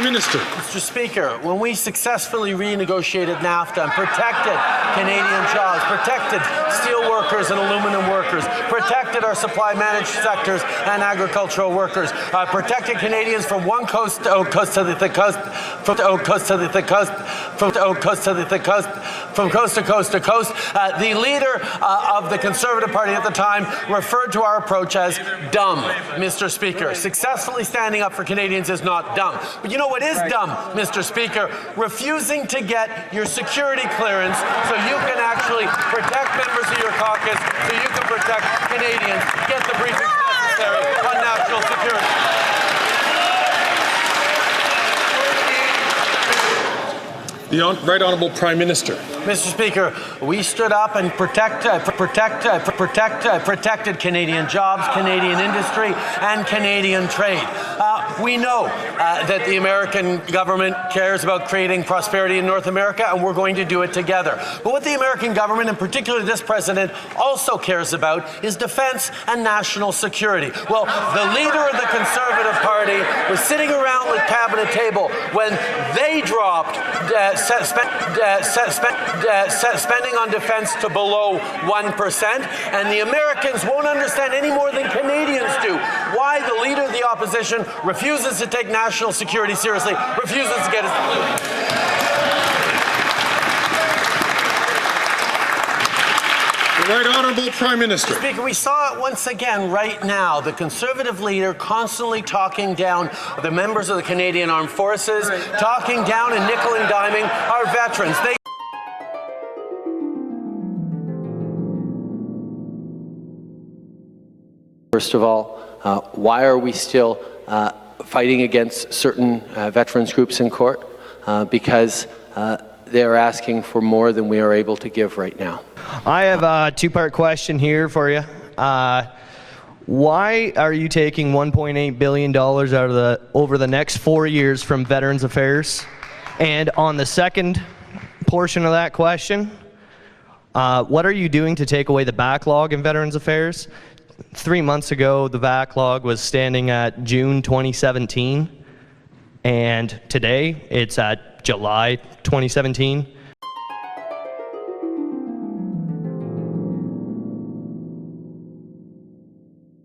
Prime Minister. Mr. Speaker, when we successfully renegotiated NAFTA and protected Canadian jobs, protected steel workers and aluminum workers, protected our supply managed sectors and agricultural workers, protected Canadians from one coast to coast to the thick coast, from coast to the thick coast, from coast to the thick coast, from coast to coast to coast. The leader of the Conservative Party at the time referred to our approach as dumb, Mr. Speaker. Successfully standing up for Canadians is not dumb. But you know what is dumb, Mr. Speaker? Refusing to get your security clearance so you can actually protect members of your caucus, so you can protect Canadians, get the briefings necessary on national security. The Right Honourable Prime Minister. Mr. Speaker, we stood up and protected Canadian jobs, Canadian industry, and Canadian trade. We know that the American government cares about creating prosperity in North America, and we're going to do it together. But what the American government, and particularly this president, also cares about is defense and national security. Well, the leader of the Conservative Party was sitting around the cabinet table when they dropped spending on defense to below 1%, and the Americans won't understand any more than Canadians do why the leader of the opposition refuses to take national security seriously, refuses to get his... The Right Honourable Prime Minister. Speaker, we saw it once again right now. The Conservative leader constantly talking down the members of the Canadian Armed Forces, talking down and nickel and diming our veterans. First of all, why are we still fighting against certain veterans groups in court? Because they're asking for more than we are able to give right now. I have a two-part question here for you. Why are you taking $1.8 billion over the next 4 years from Veterans Affairs? And on the second portion of that question, what are you doing to take away the backlog in Veterans Affairs? 3 months ago, the backlog was standing at June 2017, and today it's at July 2017.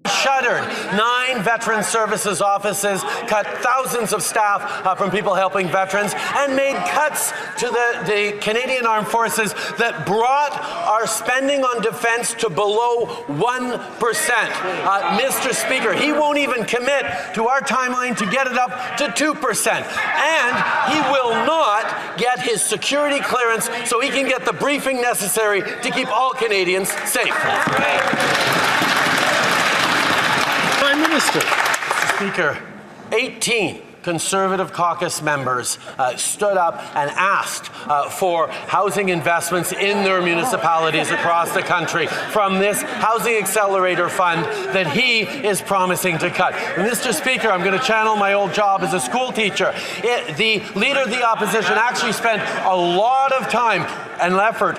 Shuttered 9 veteran services offices, cut thousands of staff from people helping veterans, and made cuts to the Canadian Armed Forces that brought our spending on defense to below 1%. Mr. Speaker, he won't even commit to our timeline to get it up to 2%. And he will not get his security clearance so he can get the briefing necessary to keep all Canadians safe. Prime Minister. Mr. Speaker, 18 Conservative caucus members stood up and asked for housing investments in their municipalities across the country from this Housing Accelerator Fund that he is promising to cut. Mr. Speaker, I'm going to channel my old job as a school teacher. The leader of the opposition actually spent a lot of time and effort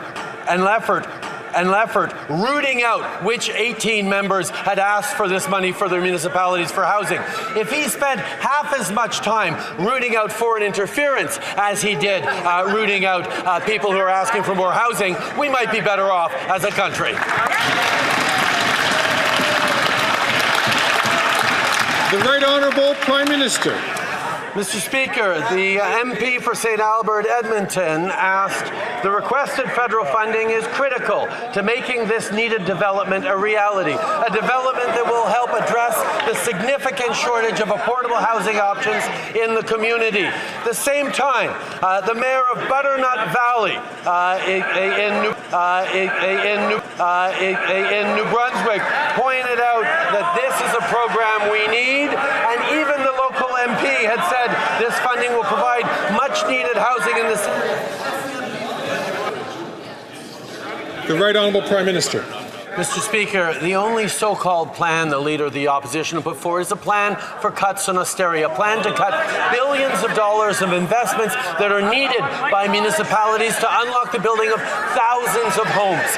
rooting out which 18 members had asked for this money for their municipalities for housing. If he spent half as much time rooting out foreign interference as he did rooting out people who are asking for more housing, we might be better off as a country. The Right Honourable Prime Minister. Mr. Speaker, the MP for St. Albert Edmonton asked, the requested federal funding is critical to making this needed development a reality, a development that will help address the significant shortage of affordable housing options in the community. At the same time, the mayor of Butternut Valley in New Brunswick pointed out that this is a program we need, and even the local MP had said this funding will provide much-needed housing in this. The Right Honourable Prime Minister. Mr. Speaker, the only so-called plan the Leader of the Opposition put forward is a plan for cuts and austerity, a plan to cut billions of dollars of investments that are needed by municipalities to unlock the building of thousands of homes.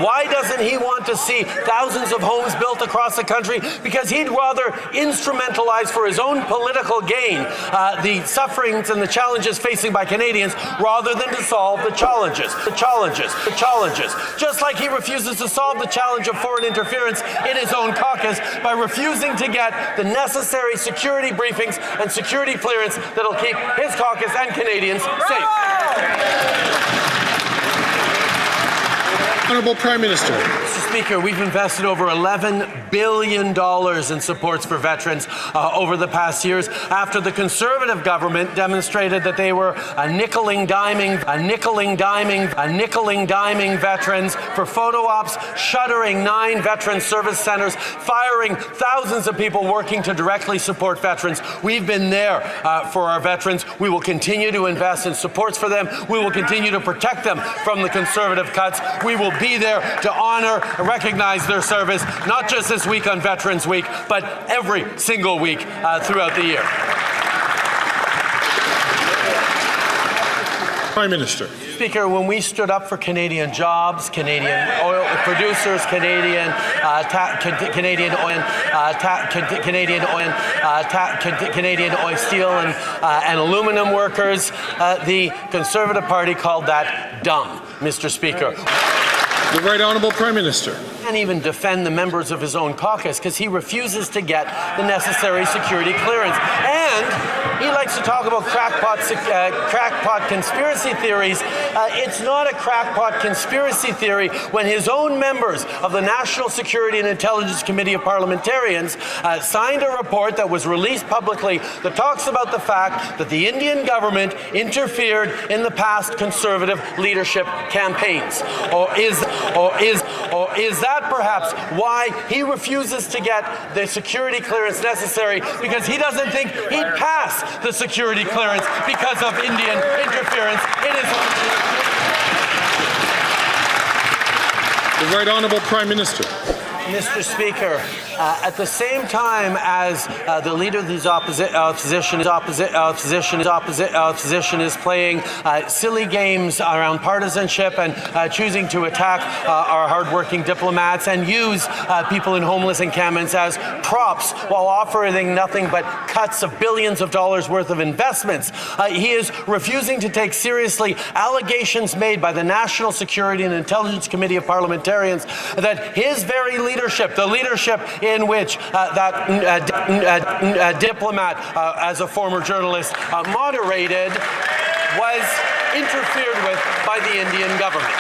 Why doesn't he want to see thousands of homes built across the country? Because he'd rather instrumentalize for his own political gain the sufferings and the challenges facing by Canadians rather than to solve the challenges. Just like he refuses to solve the challenge of foreign interference in his own caucus by refusing to get the necessary security briefings and security clearance that'll keep his caucus and Canadians safe. Honourable Prime Minister. Mr. Speaker, we've invested over $11 billion in supports for veterans over the past years after the Conservative government demonstrated that they were nickel-and diming veterans for photo ops, shuttering 9 veteran service centres, firing thousands of people working to directly support veterans. We've been there for our veterans. We will continue to invest in supports for them. We will continue to protect them from the Conservative cuts. We will be there to honour and recognize their service, not just this week on Veterans Week, but every single week throughout the year. Prime Minister. Speaker, when we stood up for Canadian jobs, Canadian oil producers, Canadian oil, steel and aluminum workers, the Conservative Party called that dumb, Mr. Speaker. The Right Honourable Prime Minister. Can't even defend the members of his own caucus because he refuses to get the necessary security clearance. And he likes to talk about crackpot conspiracy theories. It's not a crackpot conspiracy theory when his own members of the National Security and Intelligence Committee of Parliamentarians signed a report that was released publicly that talks about the fact that the Indian government interfered in the past Conservative leadership campaigns. Or is that perhaps why he refuses to get the security clearance necessary, because he doesn't think he'd pass the security clearance because of Indian interference in his own... The Right Honourable Prime Minister. Mr. Speaker, at the same time as the Leader of the opposition is playing silly games around partisanship and choosing to attack our hardworking diplomats and use people in homeless encampments as props while offering nothing but cuts of billions of dollars worth of investments, he is refusing to take seriously allegations made by the National Security and Intelligence Committee of Parliamentarians that his very leadership, the leadership in which that diplomat, as a former journalist, moderated, was interfered with by the Indian government.